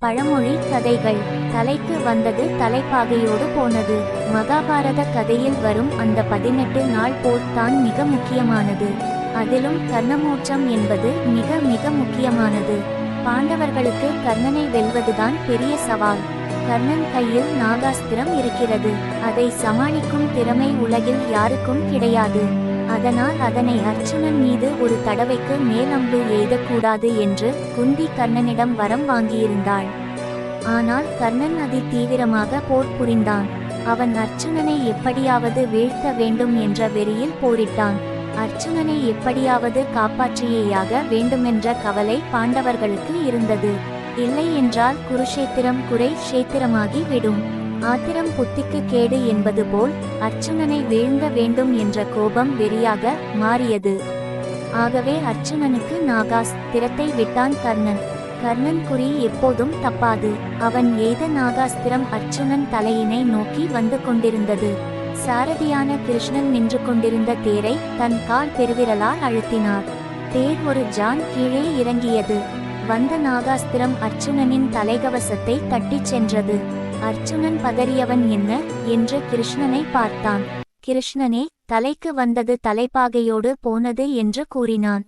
பழமொழி கதைகள். தலைக்கு வந்தது தலைப்பாகையோடு போனது. மகாபாரத கதையில் வரும் அந்த 18 நாள் போர் தான் மிக முக்கியமானது. அதிலும் கர்ணமோட்சம் என்பது மிக மிக முக்கியமானது. பாண்டவர்களுக்கு கர்ணனை வெல்வதுதான் பெரிய சவால். கர்ணன் கையில் நாகாஸ்திரம் இருக்கிறது. அதை சமாளிக்கும் திறமை உலகில் யாருக்கும் கிடையாது. அதனால் அதனை அர்ச்சுனன் மீது ஒரு தடவைக்கு மேல் அம்பு எய்தக்கூடாது என்று குந்தி கர்ணனிடம் வரம் வாங்கியிருந்தாள். ஆனால் கர்ணன் அதி தீவிரமாக போர் புரிந்தான். அவன் அர்ச்சுனனை எப்படியாவது வீழ்த்த வேண்டும் என்ற வெறியில் போரிட்டான். அர்ச்சுனனை எப்படியாவது காப்பாற்றியேயாக வேண்டுமென்ற கவலை பாண்டவர்களுக்கு இருந்தது. இல்லை என்றால் குருஷேத்திரம் குறை க்ஷேத்திரமாகி விடும். ஆத்திரம் புத்திக்கு கேடு என்பது போல் அர்ச்சுனனை வீழ்ந்த வேண்டும் என்ற கோபம் வெறியாக மாறியது. ஆகவே அர்ச்சுனனுக்கு நாகாஸ்திரத்தை விட்டான் கர்ணன். கர்ணன் குறி எப்போதும் தப்பாது. அவன் எய்த நாகாஸ்திரம் அர்ச்சுனன் தலையினை நோக்கி வந்து கொண்டிருந்தது. சாரதியான கிருஷ்ணன் நின்று கொண்டிருந்த தேரை தன் கால் பெருவிரலால் அழுத்தினார். தேர் ஒரு ஜான் கீழே இறங்கியது. வந்த நாகாஸ்திரம் அர்ச்சுனனின் தலைகவசத்தை தட்டிச் சென்றது. அர்ச்சுனன் பதறியவன் என்ன என்று கிருஷ்ணனை பார்த்தான். கிருஷ்ணனே, தலைக்கு வந்தது தலைப்பாகையோடு போனது என்று கூறினான்.